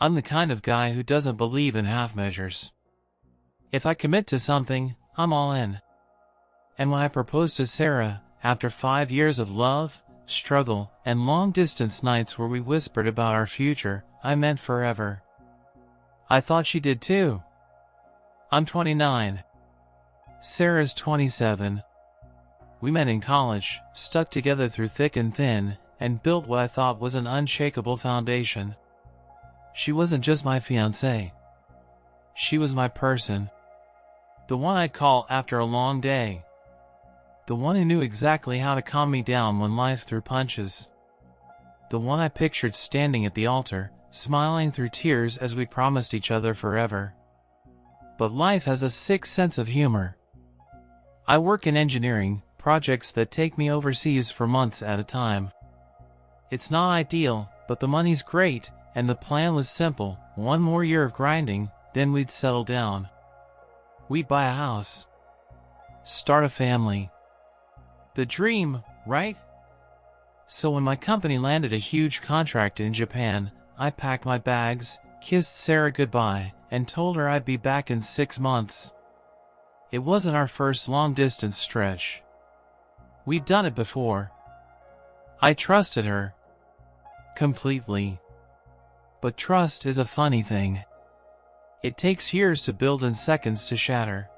I'm the kind of guy who doesn't believe in half measures. If I commit to something, I'm all in. And when I proposed to Sarah, after 5 years of love, struggle, and long-distance nights where we whispered about our future, I meant forever. I thought she did too. I'm 29. Sarah's 27. We met in college, stuck together through thick and thin, and built what I thought was an unshakable foundation. She wasn't just my fiancée. She was my person. The one I'd call after a long day. The one who knew exactly how to calm me down when life threw punches. The one I pictured standing at the altar, smiling through tears as we promised each other forever. But life has a sick sense of humor. I work in engineering, projects that take me overseas for months at a time. It's not ideal, but the money's great, and the plan was simple: 1 more year of grinding, then we'd settle down. We'd buy a house. Start a family. The dream, right? So when my company landed a huge contract in Japan, I packed my bags, kissed Sarah goodbye, and told her I'd be back in 6 months. It wasn't our first long-distance stretch. We'd done it before. I trusted her. Completely. But trust is a funny thing. It takes years to build and seconds to shatter.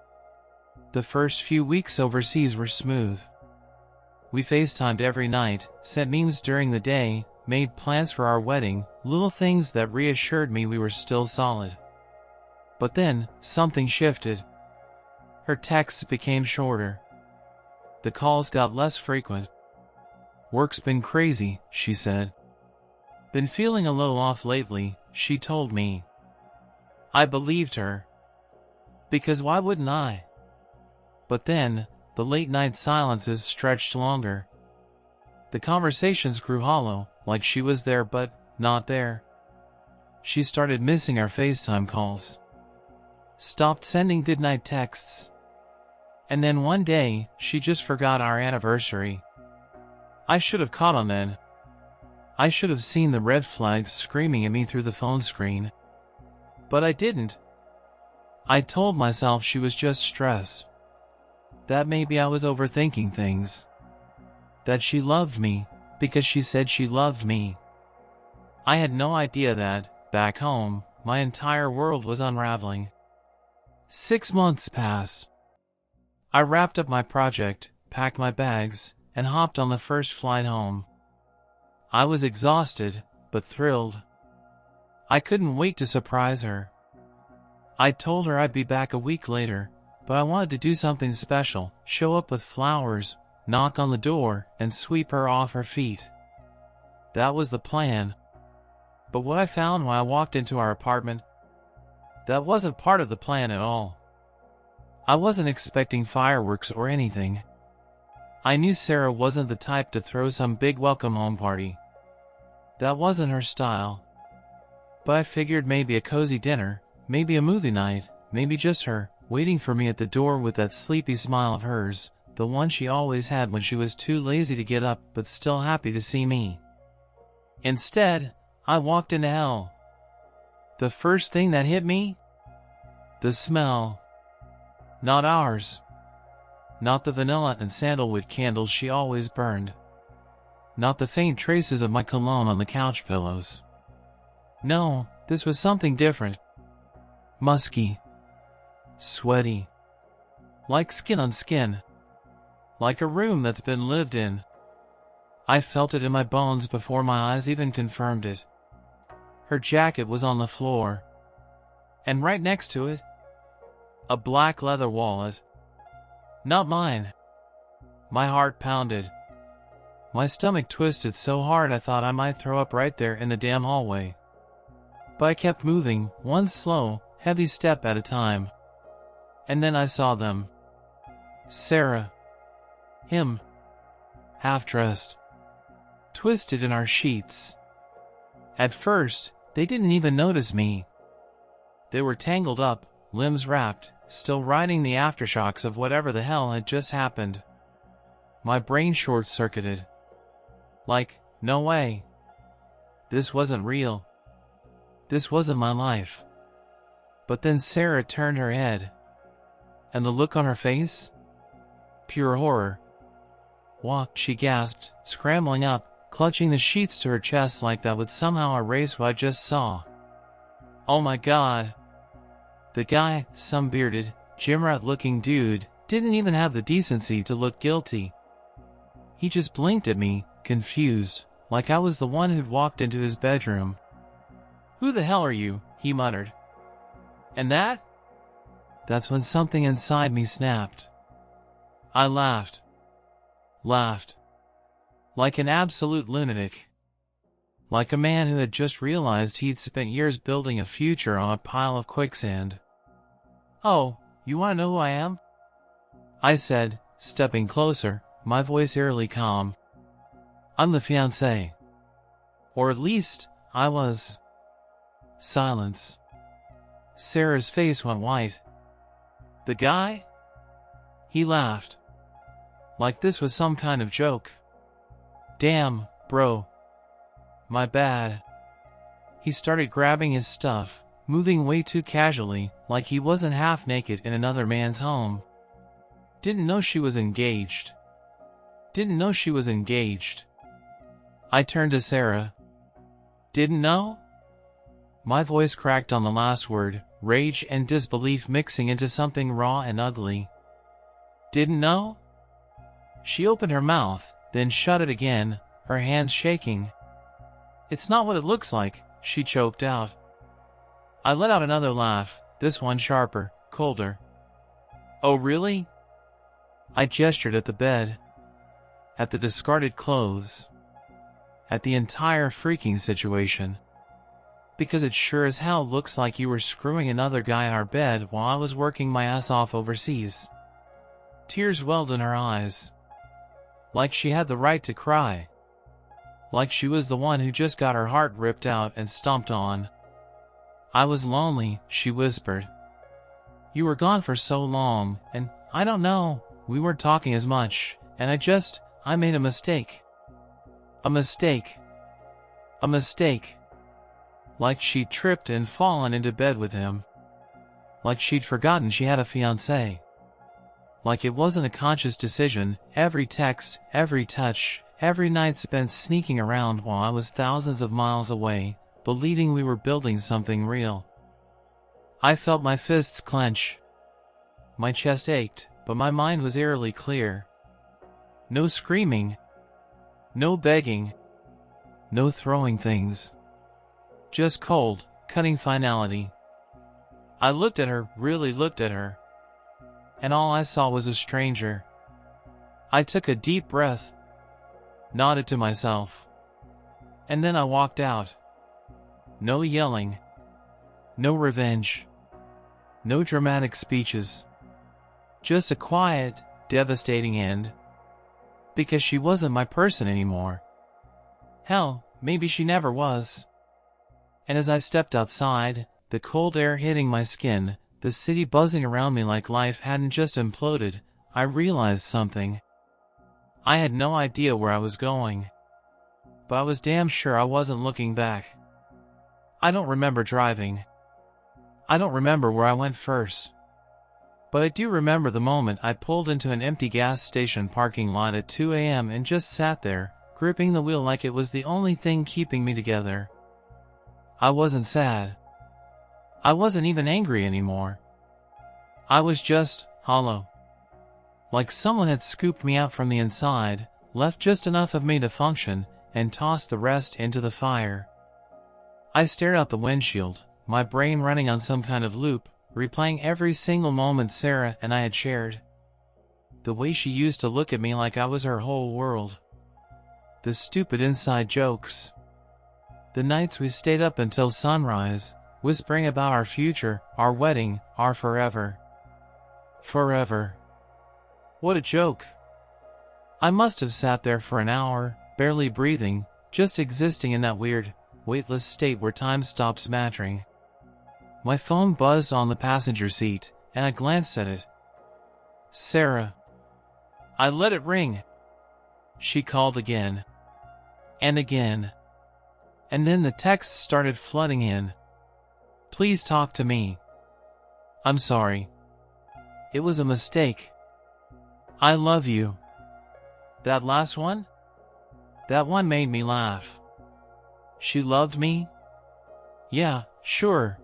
The first few weeks overseas were smooth. We FaceTimed every night, sent memes during the day, made plans for our wedding, little things that reassured me we were still solid. But then, something shifted. Her texts became shorter. The calls got less frequent. "Work's been crazy," she said. "Been feeling a little off lately," she told me. I believed her. Because why wouldn't I? But then, the late-night silences stretched longer. The conversations grew hollow, like she was there but not there. She started missing our FaceTime calls. Stopped sending goodnight texts. And then one day, she just forgot our anniversary. I should have caught on then. I should have seen the red flags screaming at me through the phone screen. But I didn't. I told myself she was just stressed. That maybe I was overthinking things. That she loved me, because she said she loved me. I had no idea that, back home, my entire world was unraveling. 6 months passed. I wrapped up my project, packed my bags, and hopped on the first flight home. I was exhausted, but thrilled. I couldn't wait to surprise her. I told her I'd be back a week later, but I wanted to do something special, show up with flowers, knock on the door, and sweep her off her feet. That was the plan. But what I found when I walked into our apartment, that wasn't part of the plan at all. I wasn't expecting fireworks or anything. I knew Sarah wasn't the type to throw some big welcome home party. That wasn't her style. But I figured maybe a cozy dinner, maybe a movie night, maybe just her, waiting for me at the door with that sleepy smile of hers, the one she always had when she was too lazy to get up but still happy to see me. Instead, I walked into hell. The first thing that hit me? The smell. Not ours. Not the vanilla and sandalwood candles she always burned. Not the faint traces of my cologne on the couch pillows. No, this was something different. Musky. Sweaty. Like skin on skin. Like a room that's been lived in. I felt it in my bones before my eyes even confirmed it. Her jacket was on the floor. And right next to it, a black leather wallet. Not mine. My heart pounded. My stomach twisted so hard I thought I might throw up right there in the damn hallway. But I kept moving, one slow, heavy step at a time. And then I saw them. Sarah. Him. Half-dressed. Twisted in our sheets. At first, they didn't even notice me. They were tangled up, limbs wrapped, still riding the aftershocks of whatever the hell had just happened. My brain short-circuited. Like, no way. This wasn't real. This wasn't my life. But then Sarah turned her head. And the look on her face? Pure horror. "What?" she gasped, scrambling up, clutching the sheets to her chest like that would somehow erase what I just saw. "Oh my God." The guy, some bearded, gym rat-looking dude, didn't even have the decency to look guilty. He just blinked at me, confused, like I was the one who'd walked into his bedroom. "Who the hell are you?" he muttered. "And that?" That's when something inside me snapped. I laughed. Laughed. Like an absolute lunatic. Like a man who had just realized he'd spent years building a future on a pile of quicksand. "Oh, you want to know who I am?" I said, stepping closer, my voice eerily calm. "I'm the fiancé. Or at least, I was." Silence. Sarah's face went white. "The guy?" He laughed. Like this was some kind of joke. "Damn, bro. My bad." He started grabbing his stuff, moving way too casually, like he wasn't half naked in another man's home. Didn't know she was engaged. Didn't know she was engaged. I turned to Sarah. "Didn't know?" My voice cracked on the last word, rage and disbelief mixing into something raw and ugly. "Didn't know?" She opened her mouth, then shut it again, her hands shaking. "It's not what it looks like," she choked out. I let out another laugh, this one sharper, colder. "Oh really?" I gestured at the bed. At the discarded clothes. At the entire freaking situation. "Because it sure as hell looks like you were screwing another guy in our bed while I was working my ass off overseas." Tears welled in her eyes. Like she had the right to cry. Like she was the one who just got her heart ripped out and stomped on. "I was lonely," she whispered. "You were gone for so long, and, I don't know, we weren't talking as much, and I made a mistake. A mistake. A mistake." Like she'd tripped and fallen into bed with him. Like she'd forgotten she had a fiancé. Like it wasn't a conscious decision, every text, every touch, every night spent sneaking around while I was thousands of miles away, believing we were building something real. I felt my fists clench. My chest ached, but my mind was eerily clear. No screaming. No begging. No throwing things. Just cold, cutting finality. I looked at her, really looked at her. And all I saw was a stranger. I took a deep breath. Nodded to myself. And then I walked out. No yelling. No revenge. No dramatic speeches. Just a quiet, devastating end. Because she wasn't my person anymore. Hell, maybe she never was. And as I stepped outside, the cold air hitting my skin, the city buzzing around me like life hadn't just imploded, I realized something. I had no idea where I was going. But I was damn sure I wasn't looking back. I don't remember driving. I don't remember where I went first. But I do remember the moment I pulled into an empty gas station parking lot at 2 a.m. and just sat there, gripping the wheel like it was the only thing keeping me together. I wasn't sad. I wasn't even angry anymore. I was just hollow. Like someone had scooped me out from the inside, left just enough of me to function, and tossed the rest into the fire. I stared out the windshield, my brain running on some kind of loop, replaying every single moment Sarah and I had shared. The way she used to look at me like I was her whole world. The stupid inside jokes. The nights we stayed up until sunrise, whispering about our future, our wedding, our forever. Forever. What a joke. I must have sat there for an hour, barely breathing, just existing in that weird, weightless state where time stops mattering. My phone buzzed on the passenger seat, and I glanced at it. Sarah. I let it ring. She called again. And again. And then the texts started flooding in. Please talk to me. I'm sorry. It was a mistake. I love you. That last one? That one made me laugh. She loved me? Yeah, sure.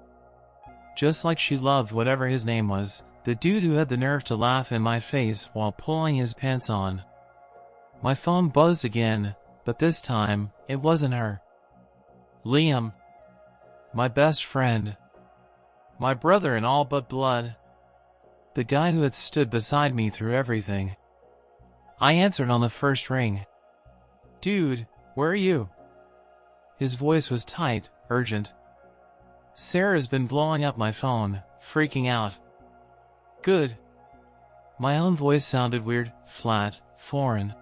Just like she loved whatever his name was, the dude who had the nerve to laugh in my face while pulling his pants on. My phone buzzed again, but this time, it wasn't her. Liam. My best friend. My brother in all but blood. The guy who had stood beside me through everything. I answered on the first ring. Dude, where are you? His voice was tight, urgent. Sarah's been blowing up my phone, freaking out. Good. My own voice sounded weird, flat, foreign.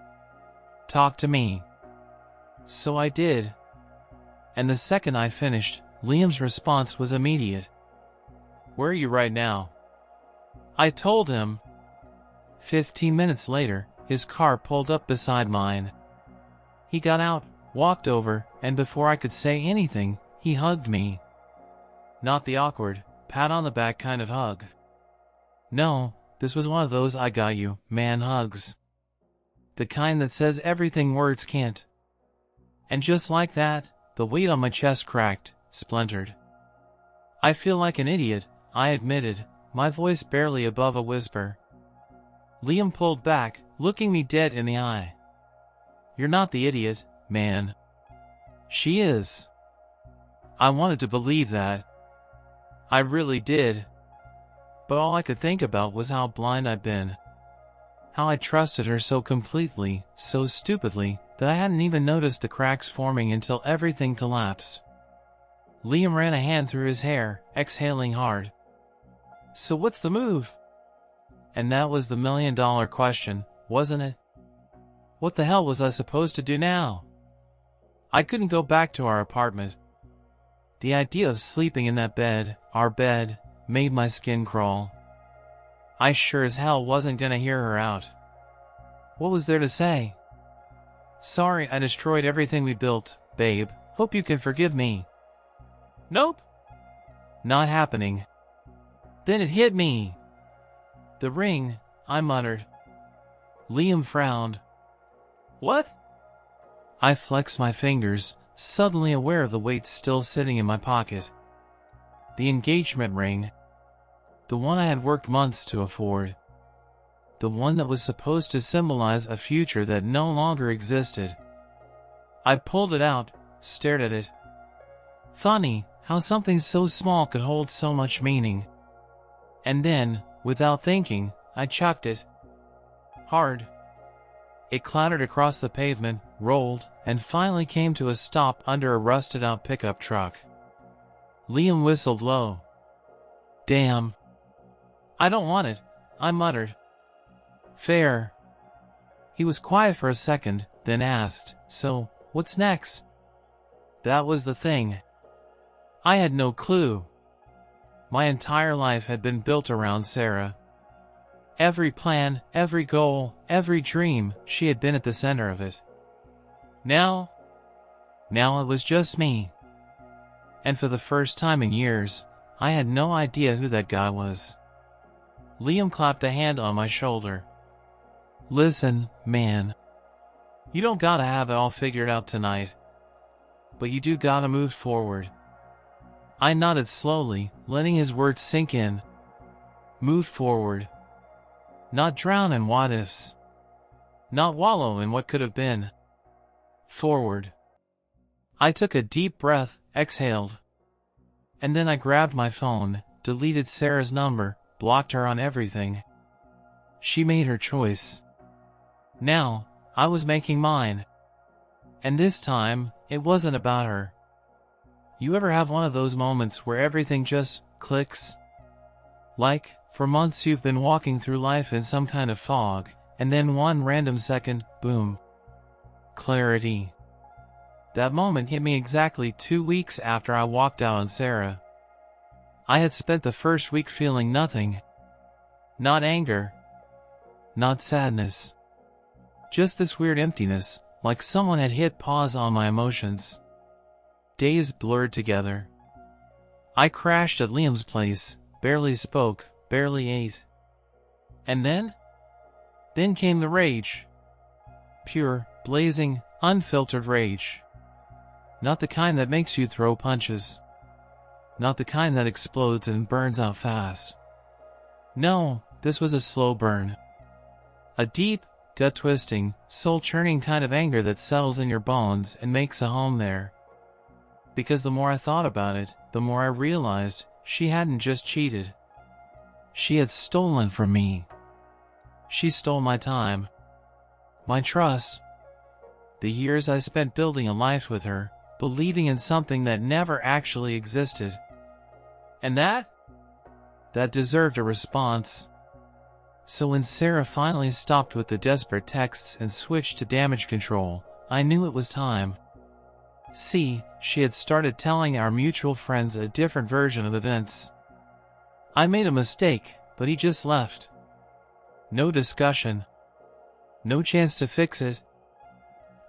Talk to me. So I did. And the second I finished, Liam's response was immediate. Where are you right now? I told him. 15 minutes later, his car pulled up beside mine. He got out, walked over, and before I could say anything, he hugged me. Not the awkward, pat on the back kind of hug. No, this was one of those I got you, man hugs. The kind that says everything words can't. And just like that, the weight on my chest cracked, splintered. I feel like an idiot, I admitted, my voice barely above a whisper. Liam pulled back, looking me dead in the eye. You're not the idiot, man. She is. I wanted to believe that. I really did. But all I could think about was how blind I'd been. How I trusted her so completely, so stupidly, that I hadn't even noticed the cracks forming until everything collapsed. Liam ran a hand through his hair, exhaling hard. So what's the move? And that was the million-dollar question, wasn't it? What the hell was I supposed to do now? I couldn't go back to our apartment. The idea of sleeping in that bed, our bed, made my skin crawl. I sure as hell wasn't gonna hear her out. What was there to say? Sorry I destroyed everything we built, babe. Hope you can forgive me. Nope. Not happening. Then it hit me. The ring, I muttered. Liam frowned. What? I flexed my fingers, suddenly aware of the weight still sitting in my pocket. The engagement ring. The one I had worked months to afford. The one that was supposed to symbolize a future that no longer existed. I pulled it out, stared at it. Funny how something so small could hold so much meaning. And then, without thinking, I chucked it. Hard. It clattered across the pavement, rolled, and finally came to a stop under a rusted-out pickup truck. Liam whistled low. Damn. I don't want it, I muttered. Fair. He was quiet for a second, then asked, so, what's next? That was the thing. I had no clue. My entire life had been built around Sarah. Every plan, every goal, every dream, she had been at the center of it. Now it was just me. And for the first time in years, I had no idea who that guy was. Liam clapped a hand on my shoulder. Listen, man. You don't gotta have it all figured out tonight. But you do gotta move forward. I nodded slowly, letting his words sink in. Move forward. Not drown in what ifs. Not wallow in what could have been. Forward. I took a deep breath, exhaled. And then I grabbed my phone, deleted Sarah's number, blocked her on everything. She made her choice. Now, I was making mine. And this time, it wasn't about her. You ever have one of those moments where everything just clicks? Like, for months you've been walking through life in some kind of fog, and then one random second, boom. Clarity. That moment hit me exactly 2 weeks after I walked out on Sarah. I had spent the first week feeling nothing. Not anger. Not sadness. Just this weird emptiness, like someone had hit pause on my emotions. Days blurred together. I crashed at Liam's place, barely spoke, barely ate. And then? Then came the rage. Pure, blazing, unfiltered rage. Not the kind that makes you throw punches. Not the kind that explodes and burns out fast. No, this was a slow burn. A deep, gut-twisting, soul-churning kind of anger that settles in your bones and makes a home there. Because the more I thought about it, the more I realized she hadn't just cheated. She had stolen from me. She stole my time, my trust, the years I spent building a life with her, believing in something that never actually existed. And that deserved a response. So when Sarah finally stopped with the desperate texts and switched to damage control, I knew it was time. See, she had started telling our mutual friends a different version of events. I made a mistake, but he just left. No discussion. No chance to fix it.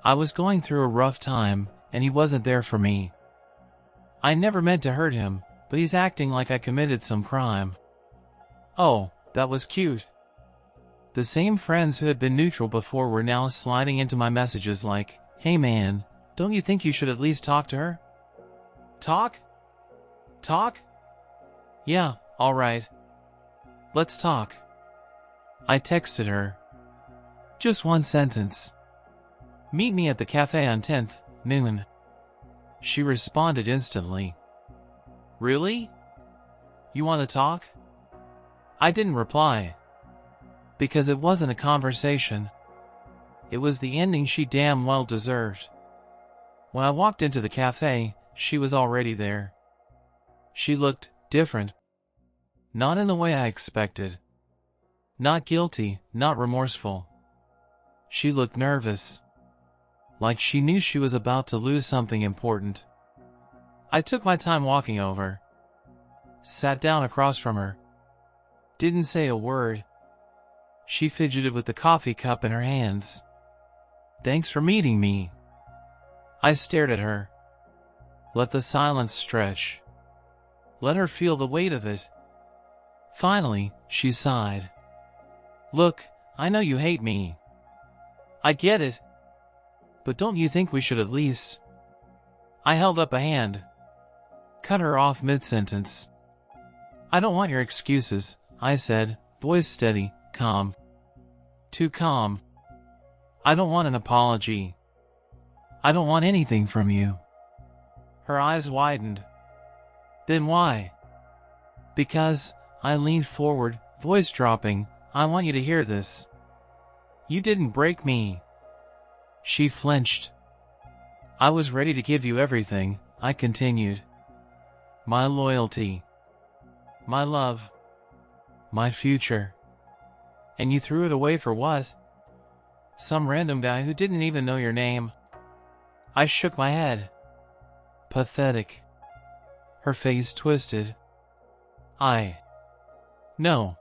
I was going through a rough time, and he wasn't there for me. I never meant to hurt him, but he's acting like I committed some crime. Oh, that was cute. The same friends who had been neutral before were now sliding into my messages like, "Hey man, don't you think you should at least talk to her?" Talk? Talk? Yeah, alright. Let's talk. I texted her. Just one sentence. Meet me at the cafe on 10th, noon. She responded instantly. Really? You want to talk? I didn't reply. Because it wasn't a conversation. It was the ending she damn well deserved. When I walked into the cafe, she was already there. She looked different. Not in the way I expected. Not guilty, not remorseful. She looked nervous. Like she knew she was about to lose something important. I took my time walking over. Sat down across from her. Didn't say a word. She fidgeted with the coffee cup in her hands. Thanks for meeting me. I stared at her. Let the silence stretch. Let her feel the weight of it. Finally, she sighed. Look, I know you hate me. I get it. But don't you think we should at least... I held up a hand. Cut her off mid-sentence. I don't want your excuses, I said, voice steady, calm. Too calm. I don't want an apology. I don't want anything from you. Her eyes widened. Then why? Because, I leaned forward, voice dropping, I want you to hear this. You didn't break me. She flinched. I was ready to give you everything, I continued. My loyalty. My love. My future. And you threw it away for what? Some random guy who didn't even know your name. I shook my head. Pathetic. Her face twisted. No.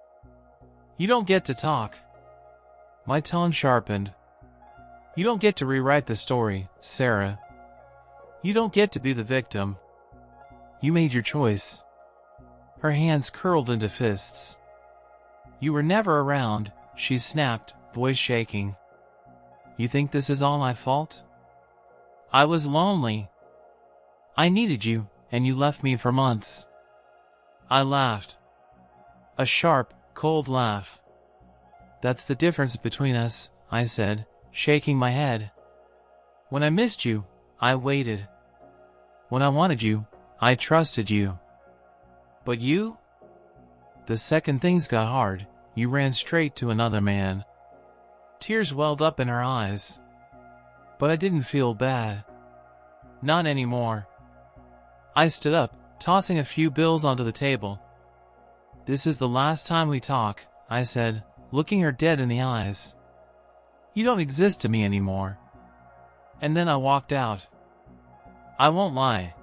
You don't get to talk. My tone sharpened. You don't get to rewrite the story, Sarah. You don't get to be the victim. You made your choice. Her hands curled into fists. You were never around, she snapped, voice shaking. You think this is all my fault? I was lonely. I needed you, and you left me for months. I laughed. A sharp, cold laugh. That's the difference between us, I said, shaking my head. When I missed you, I waited. When I wanted you, I trusted you. But you? The second things got hard, you ran straight to another man. Tears welled up in her eyes. But I didn't feel bad. Not anymore. I stood up, tossing a few bills onto the table. This is the last time we talk, I said, looking her dead in the eyes. You don't exist to me anymore. And then I walked out. I won't lie.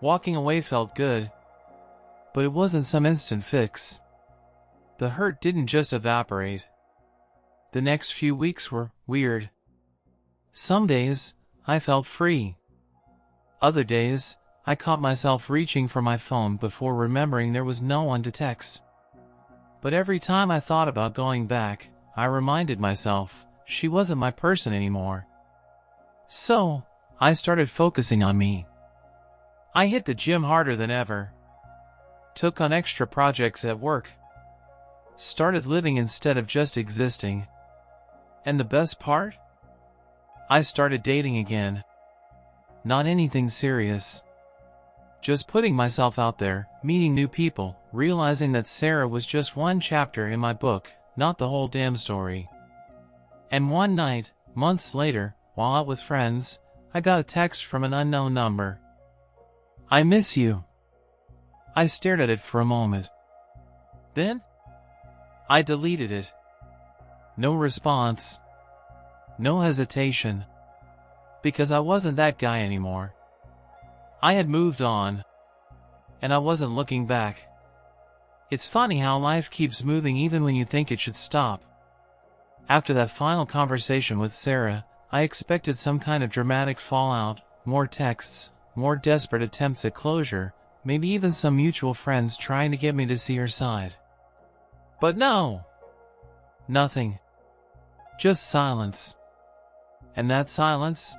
Walking away felt good. But it wasn't some instant fix. The hurt didn't just evaporate. The next few weeks were weird. Some days, I felt free. Other days, I caught myself reaching for my phone before remembering there was no one to text. But every time I thought about going back, I reminded myself she wasn't my person anymore. So, I started focusing on me. I hit the gym harder than ever. Took on extra projects at work. Started living instead of just existing. And the best part? I started dating again. Not anything serious. Just putting myself out there, meeting new people, realizing that Sarah was just one chapter in my book, not the whole damn story. And one night, months later, while out with friends, I got a text from an unknown number. "I miss you." I stared at it for a moment. Then, I deleted it. No response. No hesitation. Because I wasn't that guy anymore. I had moved on. And I wasn't looking back. It's funny how life keeps moving even when you think it should stop. After that final conversation with Sarah, I expected some kind of dramatic fallout, more texts, more desperate attempts at closure, maybe even some mutual friends trying to get me to see her side. But no! Nothing. Just silence. And that silence?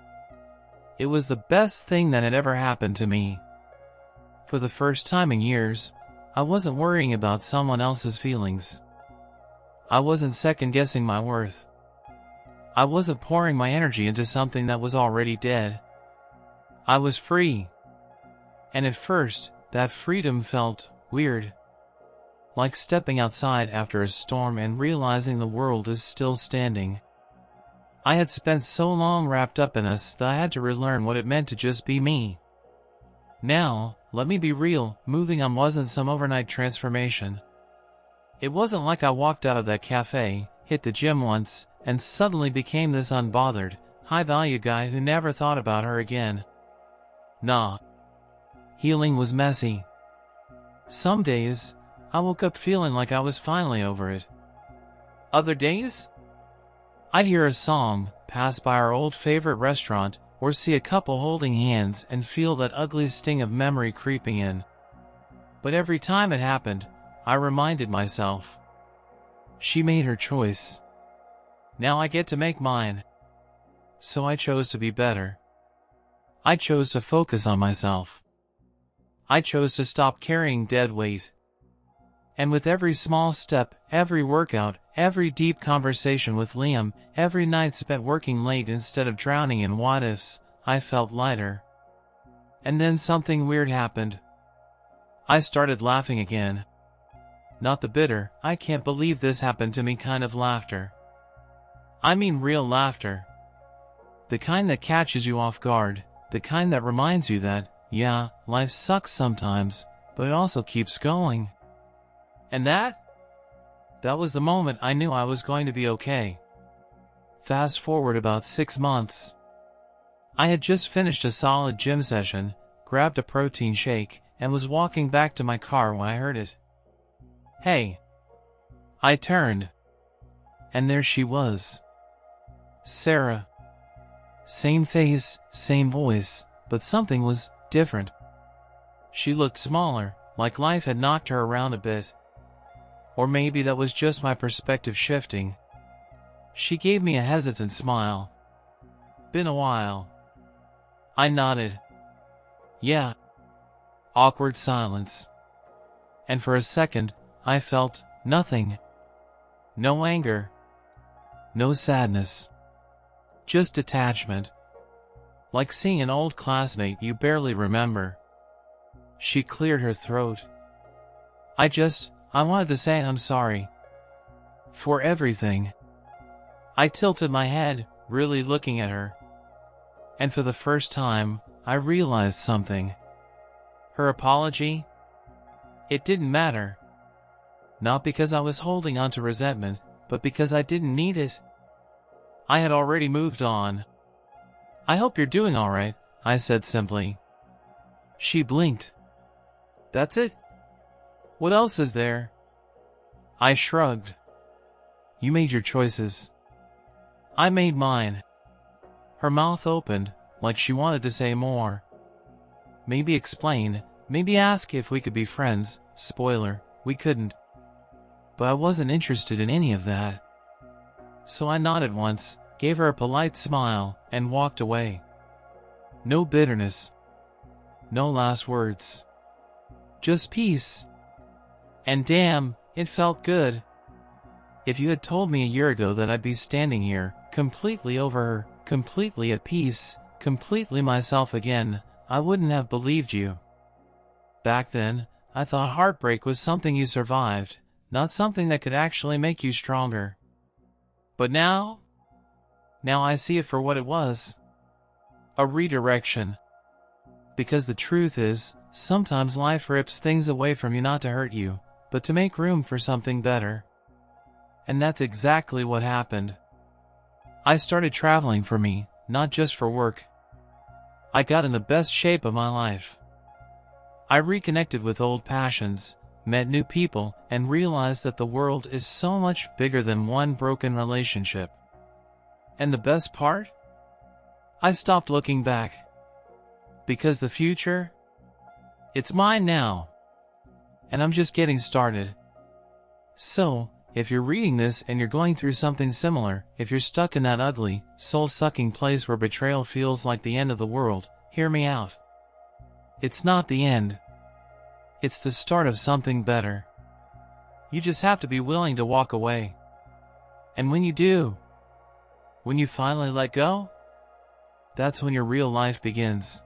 It was the best thing that had ever happened to me. For the first time in years, I wasn't worrying about someone else's feelings. I wasn't second-guessing my worth. I wasn't pouring my energy into something that was already dead. I was free. And at first, that freedom felt weird. Like stepping outside after a storm and realizing the world is still standing. I had spent so long wrapped up in us that I had to relearn what it meant to just be me. Now, let me be real, moving on wasn't some overnight transformation. It wasn't like I walked out of that cafe, hit the gym once, and suddenly became this unbothered, high-value guy who never thought about her again. Nah. Healing was messy. Some days, I woke up feeling like I was finally over it. Other days? I'd hear a song, pass by our old favorite restaurant, or see a couple holding hands and feel that ugly sting of memory creeping in. But every time it happened, I reminded myself. She made her choice. Now I get to make mine. So I chose to be better. I chose to focus on myself. I chose to stop carrying dead weight. And with every small step, every workout, every deep conversation with Liam, every night spent working late instead of drowning in what-ifs, I felt lighter. And then something weird happened. I started laughing again. Not the bitter, I can't believe this happened to me kind of laughter. I mean real laughter. The kind that catches you off guard, the kind that reminds you that, yeah, life sucks sometimes, but it also keeps going. And that was the moment I knew I was going to be okay. Fast forward about 6 months. I had just finished a solid gym session, grabbed a protein shake, and was walking back to my car when I heard it. Hey. I turned. And there she was. Sarah. Same face, same voice, but something was different. She looked smaller, like life had knocked her around a bit. Or maybe that was just my perspective shifting. She gave me a hesitant smile. Been a while. I nodded. Yeah. Awkward silence. And for a second, I felt nothing. No anger. No sadness. Just detachment. Like seeing an old classmate you barely remember. She cleared her throat. I wanted to say I'm sorry. For everything. I tilted my head, really looking at her. And for the first time, I realized something. Her apology? It didn't matter. Not because I was holding on to resentment, but because I didn't need it. I had already moved on. I hope you're doing alright, I said simply. She blinked. That's it? What else is there? I shrugged. You made your choices. I made mine. Her mouth opened, like she wanted to say more. maybe explain, maybe ask if we could be friends. Spoiler, we couldn't. But I wasn't interested in any of that. So I nodded once, gave her a polite smile, and walked away. No bitterness. No last words. Just peace. And damn, it felt good. If you had told me a year ago that I'd be standing here, completely over her, completely at peace, completely myself again, I wouldn't have believed you. Back then, I thought heartbreak was something you survived, not something that could actually make you stronger. But now I see it for what it was. A redirection. Because the truth is, sometimes life rips things away from you not to hurt you, but to make room for something better. And that's exactly what happened. I started traveling for me, not just for work. I got in the best shape of my life. I reconnected with old passions, met new people, and realized that the world is so much bigger than one broken relationship. And the best part? I stopped looking back. Because the future? It's mine now. And I'm just getting started. So, if you're reading this and you're going through something similar, if you're stuck in that ugly, soul-sucking place where betrayal feels like the end of the world, hear me out. It's not the end. It's the start of something better. You just have to be willing to walk away. And when you do, when you finally let go, that's when your real life begins.